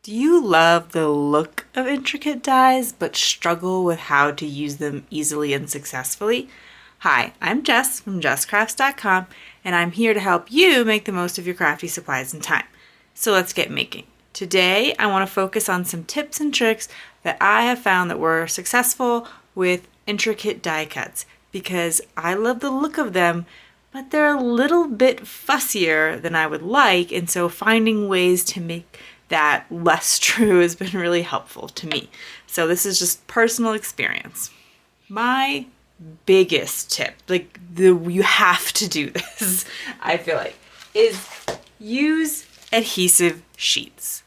Do you love the look of intricate dies but struggle with how to use them easily and successfully? Hi, I'm Jess from JessCrafts.com, and I'm here to help you make the most of your crafty supplies and time. So let's get making. Today I want to focus on some tips and tricks that I have found that were successful with intricate die cuts because I love the look of them, but they're a little bit fussier than I would like, and so finding ways to make that less true has been really helpful to me. So this is just personal experience. My biggest tip, you have to do this, I feel like, is use adhesive sheets.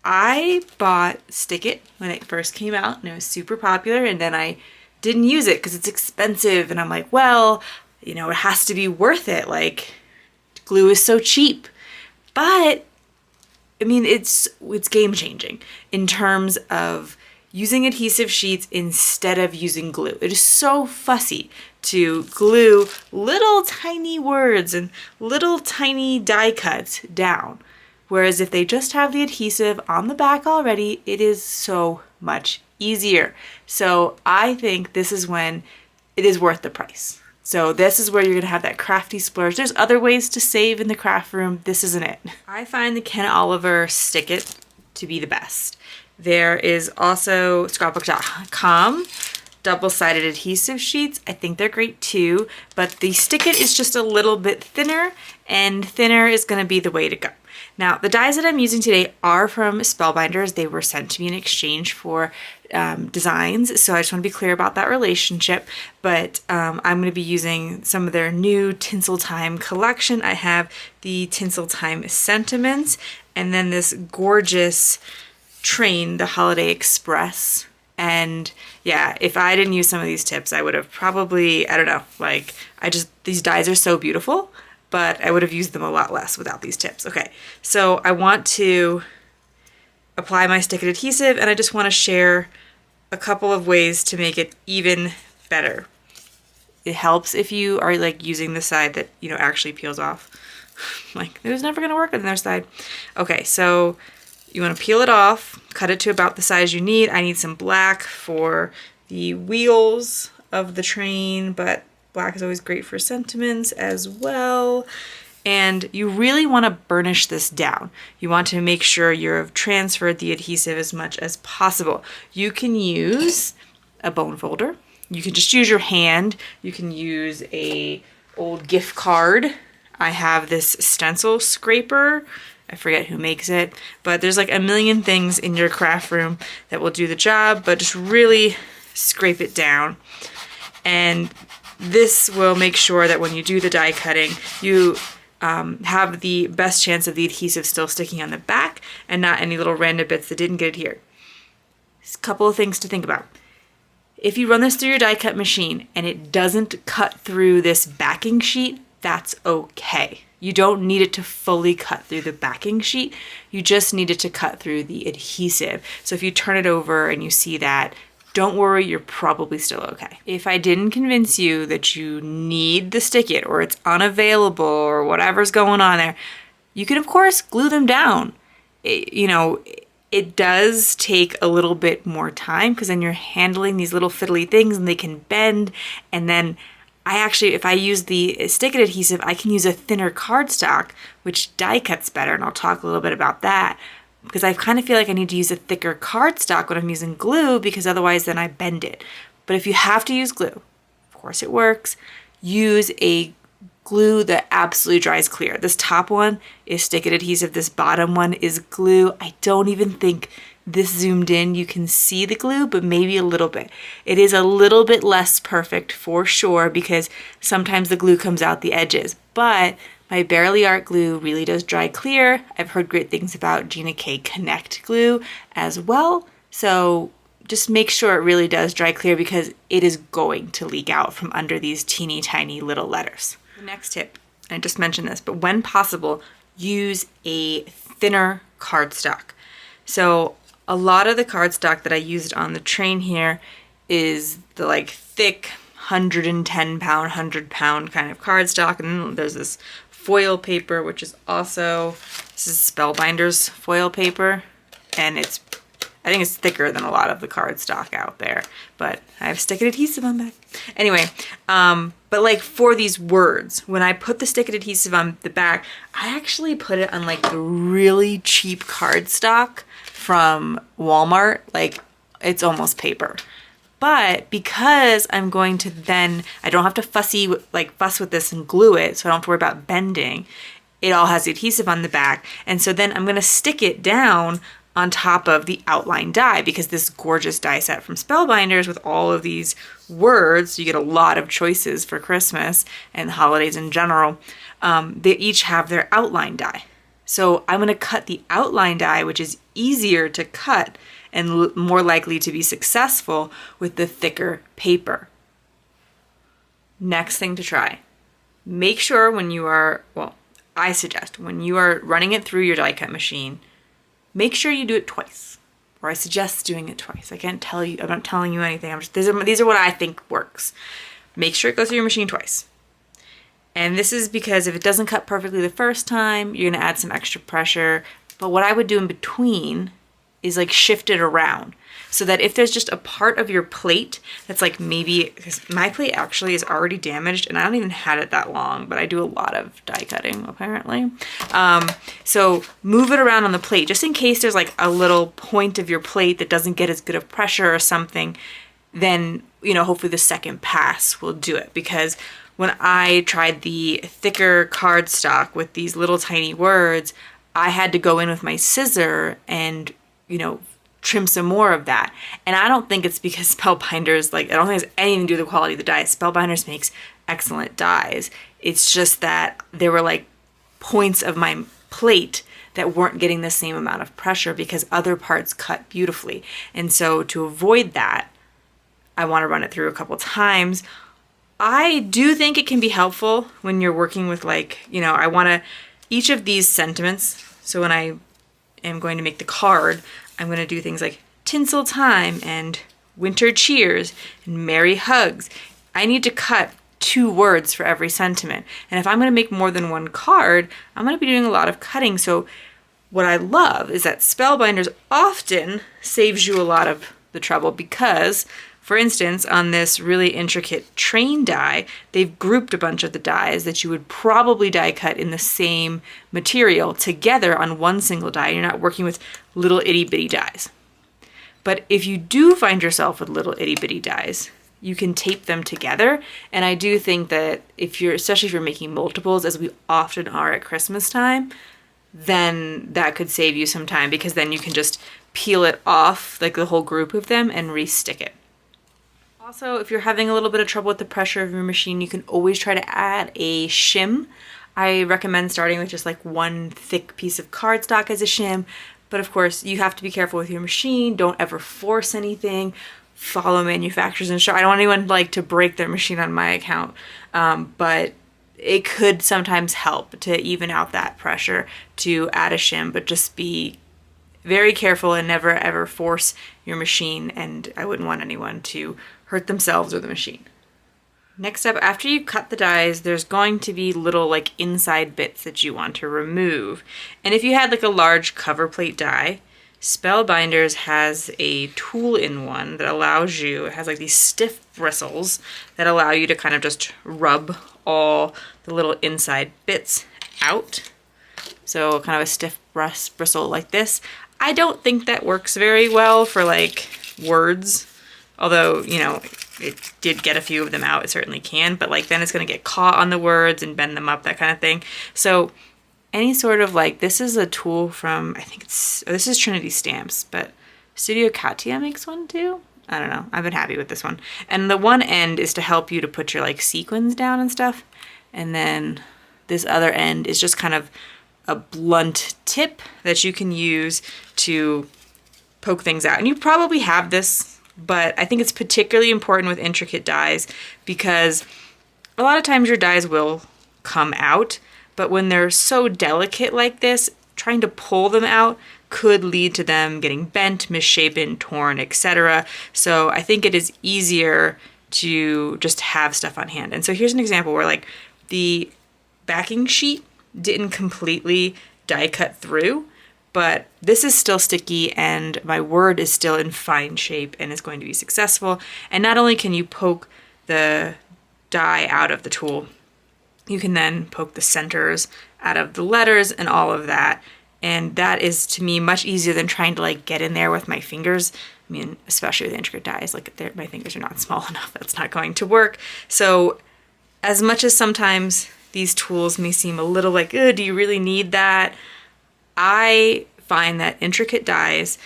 I bought Stick It when it first came out and it was super popular, and then I didn't use it because it's expensive, and I'm like, well, it has to be worth it. Like, glue is so cheap. But it's game changing in terms of using adhesive sheets instead of using glue. It is so fussy to glue little tiny words and little tiny die cuts down. Whereas if they just have the adhesive on the back already, it is so much easier. So I think this is when it is worth the price. So this is where you're gonna have that crafty splurge. There's other ways to save in the craft room. This isn't it. I find the Ken Oliver Stick It to be the best. There is also scrapbook.com double-sided adhesive sheets. I think they're great too, but the Stick It is just a little bit thinner, and thinner is gonna be the way to go. Now, the dies that I'm using today are from Spellbinders. They were sent to me in exchange for designs, so I just want to be clear about that relationship. But I'm going to be using some of their new Tinsel Time collection. I have the Tinsel Time Sentiments, and then this gorgeous train, the Holiday Express. And yeah, if I didn't use some of these tips, I would have probably, I don't know, these dies are so beautiful, but I would have used them a lot less without these tips. Okay, so I want to apply my Stick It adhesive, and I just want to share a couple of ways to make it even better. It helps if you are using the side that actually peels off. It was never gonna work on the other side. Okay, so you want to peel it off, cut it to about the size you need. I need some black for the wheels of the train, but black is always great for sentiments as well. And you really want to burnish this down. You want to make sure you've transferred the adhesive as much as possible. You can use a bone folder. You can just use your hand. You can use a old gift card. I have this stencil scraper. I forget who makes it, but there's a million things in your craft room that will do the job, but just really scrape it down. And this will make sure that when you do the die cutting, you have the best chance of the adhesive still sticking on the back and not any little random bits that didn't get adhered. There's a couple of things to think about. If you run this through your die cut machine and it doesn't cut through this backing sheet, that's okay. You don't need it to fully cut through the backing sheet. You just need it to cut through the adhesive. So if you turn it over and you see that, don't worry, you're probably still okay. If I didn't convince you that you need the Stick It or it's unavailable or whatever's going on there, you can of course glue them down. It does take a little bit more time because then you're handling these little fiddly things and they can bend. And then if I use the Stick It adhesive, I can use a thinner cardstock, which die cuts better, and I'll talk a little bit about that. Because I kind of feel like I need to use a thicker cardstock when I'm using glue, because otherwise then I bend it. But if you have to use glue, of course it works, use a glue that absolutely dries clear. This top one is Stick It adhesive, this bottom one is glue. I don't even think this zoomed in you can see the glue, but maybe a little bit. It is a little bit less perfect for sure because sometimes the glue comes out the edges, but my Barely Art glue really does dry clear. I've heard great things about Gina K Connect glue as well. So just make sure it really does dry clear because it is going to leak out from under these teeny tiny little letters. The next tip, I just mentioned this, but when possible, use a thinner cardstock. So a lot of the cardstock that I used on the train here is the thick 110 pound, 100 pound kind of cardstock. And then there's this foil paper, which is also, this is Spellbinders foil paper. and I think it's thicker than a lot of the cardstock out there, but I have stick adhesive on back. Anyway, but like for these words, when I put the stick adhesive on the back, I actually put it on like the really cheap cardstock from Walmart. Like it's almost paper. But because I'm going to then, I don't have to fuss with this and glue it, so I don't have to worry about bending. It all has the adhesive on the back. And so then I'm gonna stick it down on top of the outline die, because this gorgeous die set from Spellbinders with all of these words, you get a lot of choices for Christmas and holidays in general. They each have their outline die. So I'm gonna cut the outline die, which is easier to cut and more likely to be successful with the thicker paper. Next thing to try. Make sure when you are, I suggest when you are running it through your die cut machine, make sure you do it twice, or I suggest doing it twice. I can't tell you, I'm not telling you anything. These are what I think works. Make sure it goes through your machine twice. And this is because if it doesn't cut perfectly the first time, you're gonna add some extra pressure. But what I would do in between is like shift it around, so that if there's just a part of your plate that's like maybe, because my plate actually is already damaged and I don't even had it that long, but I do a lot of die cutting apparently. So move it around on the plate just in case there's like a little point of your plate that doesn't get as good of pressure or something. Then, you know, hopefully the second pass will do it, because when I tried the thicker cardstock with these little tiny words, I had to go in with my scissor and, you know, trim some more of that. And I don't think it's because Spellbinders, like, I don't think it's anything to do with the quality of the dies. Spellbinders makes excellent dies. It's just that there were like points of my plate that weren't getting the same amount of pressure because other parts cut beautifully. And so to avoid that, I want to run it through a couple times. I do think it can be helpful when you're working with, like, you know, I want to, each of these sentiments, so when I am going to make the card, I'm going to do things like tinsel time and winter cheers and merry hugs. I need to cut 2 words for every sentiment. And if I'm going to make more than one card, I'm going to be doing a lot of cutting. So what I love is that Spellbinders often saves you a lot of the trouble, because, for instance, on this really intricate train die, they've grouped a bunch of the dies that you would probably die cut in the same material together on one single die. You're not working with little itty bitty dies. But if you do find yourself with little itty bitty dies, you can tape them together. And I do think that especially if you're making multiples, as we often are at Christmas time, then that could save you some time, because then you can just peel it off, like the whole group of them, and re-stick it. Also, if you're having a little bit of trouble with the pressure of your machine, you can always try to add a shim. I recommend starting with just like one thick piece of cardstock as a shim, but of course you have to be careful with your machine. Don't ever force anything. Follow manufacturer's instructions. I don't want anyone like to break their machine on my account, but it could sometimes help to even out that pressure to add a shim, but just be very careful and never ever force your machine, and I wouldn't want anyone to hurt themselves or the machine. Next up, after you cut the dies, there's going to be little like inside bits that you want to remove. And if you had like a large cover plate die, Spellbinders has a tool-in one that allows you, it has like these stiff bristles that allow you to kind of just rub all the little inside bits out. So kind of a stiff bristle like this. I don't think that works very well for like words, although, you know, it did get a few of them out. It certainly can, but like then it's going to get caught on the words and bend them up, that kind of thing. So any sort of like, this is a tool from, I think this is Trinity Stamps, but Studio Katia makes one too. I don't know. I've been happy with this one. And the one end is to help you to put your like sequins down and stuff. And then this other end is just kind of a blunt tip that you can use to poke things out. And you probably have this, but I think it's particularly important with intricate dies because a lot of times your dies will come out, but when they're so delicate like this, trying to pull them out could lead to them getting bent, misshapen, torn, etc. So I think it is easier to just have stuff on hand. And so here's an example where like the backing sheet didn't completely die cut through, but this is still sticky and my word is still in fine shape and is going to be successful. And not only can you poke the die out of the tool, you can then poke the centers out of the letters and all of that. And that is, to me, much easier than trying to like get in there with my fingers. I mean, especially with intricate dies, like my fingers are not small enough. That's not going to work. So as much as sometimes these tools may seem a little like, do you really need that? I find that intricate dies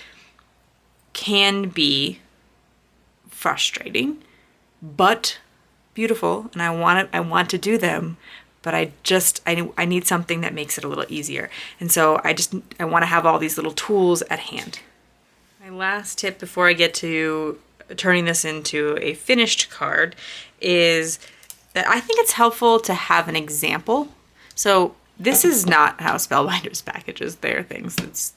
can be frustrating, but beautiful, and I want to do them, but I need something that makes it a little easier. And so I want to have all these little tools at hand. My last tip before I get to turning this into a finished card is that I think it's helpful to have an example. So this is not how Spellbinders packages their things.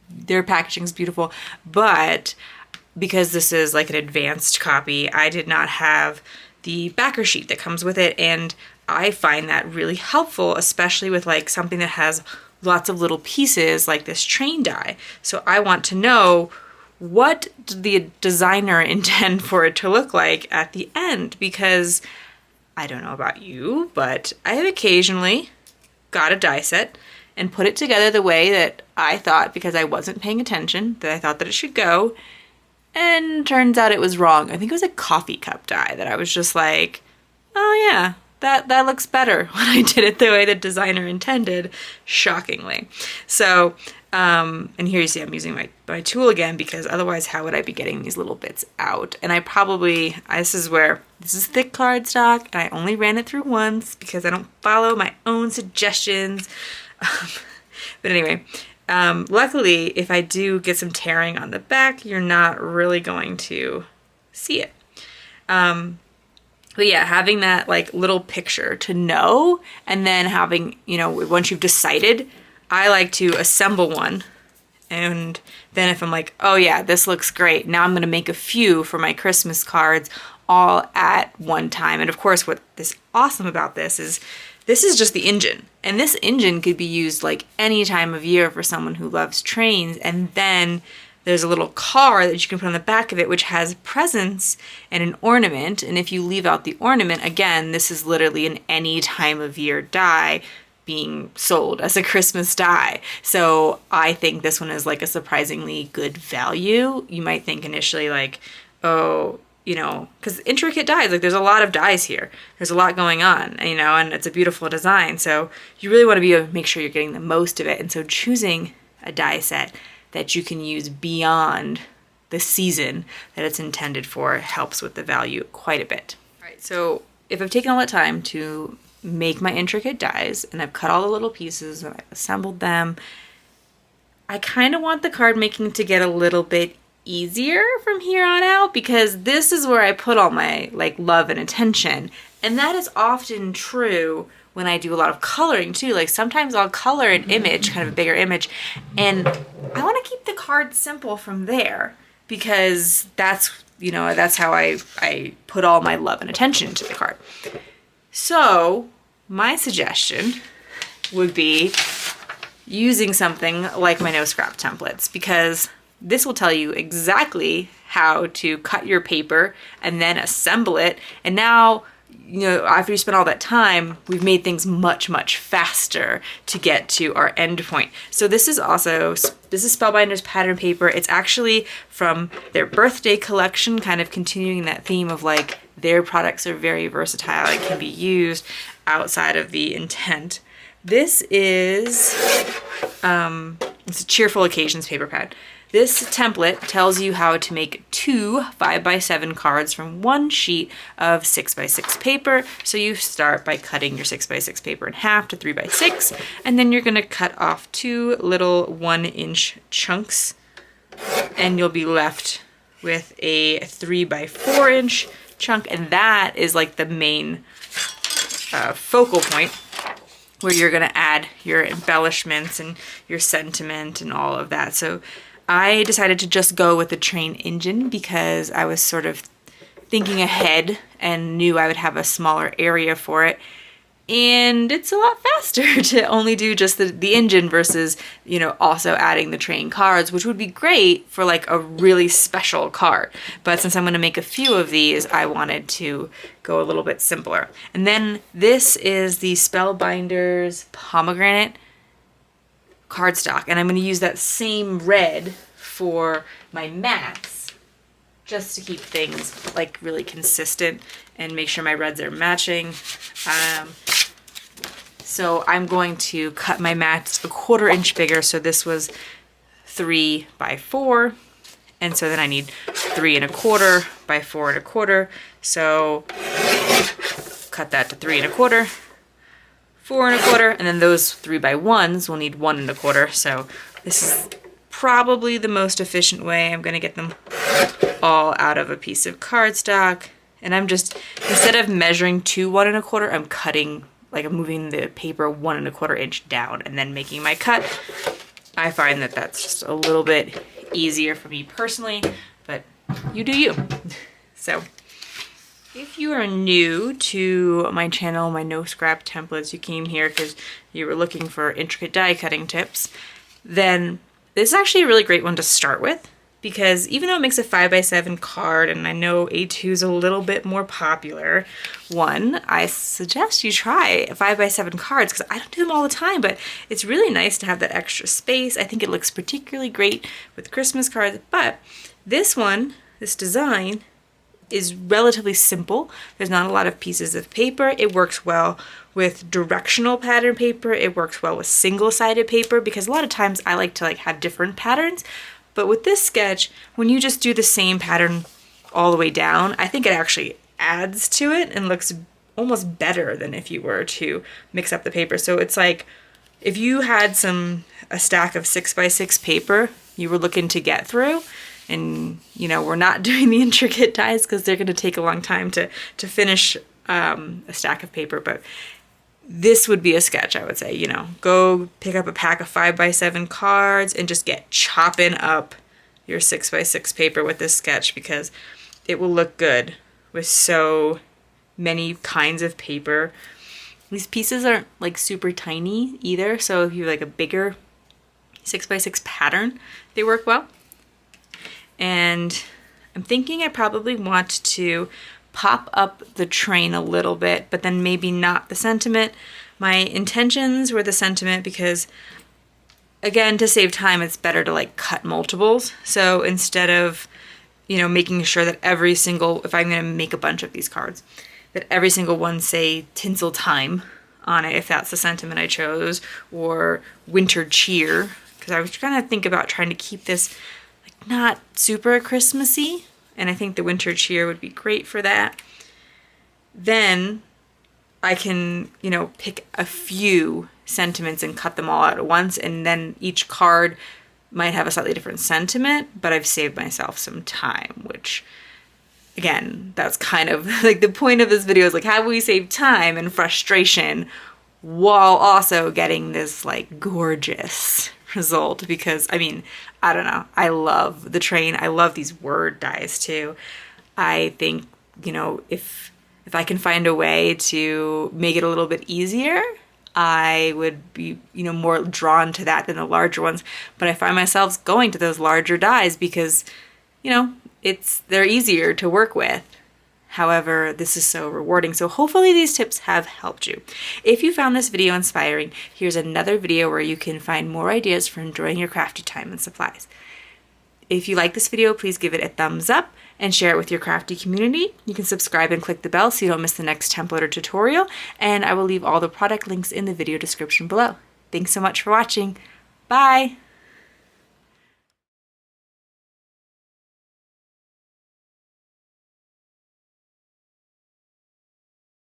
Their packaging is beautiful, but because this is like an advanced copy, I did not have the backer sheet that comes with it, and I find that really helpful, especially with like something that has lots of little pieces like this train die. So I want to know, what did the designer intend for it to look like at the end? Because I don't know about you, but I have occasionally got a die set and put it together the way that I thought, because I wasn't paying attention, that I thought that it should go, and turns out it was wrong. I think it was a coffee cup die that I was just like, oh yeah, that looks better when I did it the way the designer intended, shockingly. So, and here you see I'm using my tool again, because otherwise how would I be getting these little bits out? And this is thick cardstock, and I only ran it through once because I don't follow my own suggestions. But anyway, luckily, if I do get some tearing on the back, you're not really going to see it. But yeah, having that like little picture to know, and then having, once you've decided, I like to assemble one. And then if I'm like, oh yeah, this looks great, now I'm going to make a few for my Christmas cards all at one time. And of course, what is awesome about this is just the engine. And this engine could be used like any time of year for someone who loves trains. And then there's a little car that you can put on the back of it, which has presents and an ornament. And if you leave out the ornament, again, this is literally an any time of year die being sold as a Christmas die. So I think this one is like a surprisingly good value. You might think initially like, oh, because intricate dies, like there's a lot of dies here. There's a lot going on, and it's a beautiful design. So you really want to be able to make sure you're getting the most of it. And so choosing a die set that you can use beyond the season that it's intended for helps with the value quite a bit. All right, so if I've taken all that time to make my intricate dies and I've cut all the little pieces and I've assembled them, I kind of want the card making to get a little bit easier from here on out, because this is where I put all my like love and attention. And that is often true when I do a lot of coloring too. Like sometimes I'll color an image, kind of a bigger image, and I want to keep the card simple from there, because that's how I put all my love and attention into the card. So my suggestion would be using something like my no scrap templates, because this will tell you exactly how to cut your paper and then assemble it. And now, after you spend all that time, we've made things much, much faster to get to our end point. So this is Spellbinders pattern paper. It's actually from their birthday collection, kind of continuing that theme of like their products are very versatile and can be used outside of the intent. This is, it's a Cheerful Occasions paper pad. This template tells you how to make 2 5x7 cards from one sheet of 6x6 paper. So you start by cutting your 6x6 paper in half to 3x6, and then you're gonna cut off 2 little 1-inch chunks, and you'll be left with a 3x4-inch chunk, and that is like the main focal point where you're gonna add your embellishments and your sentiment and all of that. So I decided to just go with the train engine because I was sort of thinking ahead and knew I would have a smaller area for it. And it's a lot faster to only do just the engine versus, you know, also adding the train cards, which would be great for like a really special card. But since I'm going to make a few of these, I wanted to go a little bit simpler. And then this is the Spellbinders pomegranate cardstock. And I'm going to use that same red for my mats, just to keep things like really consistent and make sure my reds are matching. So I'm going to cut my mats 1/4 inch bigger. So this was 3 by 4. And so then I need 3 1/4 by 4 1/4. So cut that to 3 1/4, 4 1/4, and then those 3 by 1s will need 1 1/4. So this is probably the most efficient way. I'm gonna get them all out of a piece of cardstock. And I'm just, instead of measuring to 1 1/4, I'm cutting, like I'm moving the paper 1 1/4 inch down and then making my cut. I find that that's just a little bit easier for me personally, but you do you. So if you are new to my channel, my no scrap templates, you came here because you were looking for intricate die cutting tips, then this is actually a really great one to start with, because even though it makes a 5 by 7 card, and I know A2 is a little bit more popular one, I suggest you try 5 by 7 cards, because I don't do them all the time, but it's really nice to have that extra space. I think it looks particularly great with Christmas cards, but this one, this design, is relatively simple. There's not a lot of pieces of paper. It works well with directional pattern paper. It works well with single-sided paper, because a lot of times I like to like have different patterns. But with this sketch, when you just do the same pattern all the way down, I think it actually adds to it and looks almost better than if you were to mix up the paper. So it's like if you had a stack of 6 by 6 paper you were looking to get through, and you know, we're not doing the intricate dies because they're going to take a long time to finish a stack of paper, but this would be a sketch, I would say. You know, go pick up a pack of 5 by 7 cards and just get chopping up your 6 by 6 paper with this sketch, because it will look good with so many kinds of paper. These pieces aren't like super tiny either, so if you have like a bigger 6 by 6 pattern, they work well. And I'm thinking I probably want to pop up the train a little bit, but then maybe not the sentiment. My intentions were the sentiment because, again, to save time, it's better to like cut multiples. So instead of, you know, making sure that every single, if I'm going to make a bunch of these cards, that every single one say Tinsel time on it, if that's the sentiment I chose, or winter cheer, because I was trying to think about trying to keep this like not super Christmassy. And I think the winter cheer would be great for that. Then I can, you know, pick a few sentiments and cut them all out at once. And then each card might have a slightly different sentiment, but I've saved myself some time, which, again, that's kind of like the point of this video is like, how do we save time and frustration while also getting this like gorgeous result? Because I mean, I don't know, I love the train. I love these word dies too. I think, you know, if I can find a way to make it a little bit easier, I would be, you know, more drawn to that than the larger ones. But I find myself going to those larger dies because, you know, they're easier to work with. However, this is so rewarding. So hopefully these tips have helped you. If you found this video inspiring, here's another video where you can find more ideas for enjoying your crafty time and supplies. If you like this video, please give it a thumbs up and share it with your crafty community. You can subscribe and click the bell so you don't miss the next template or tutorial. And I will leave all the product links in the video description below. Thanks so much for watching. Bye!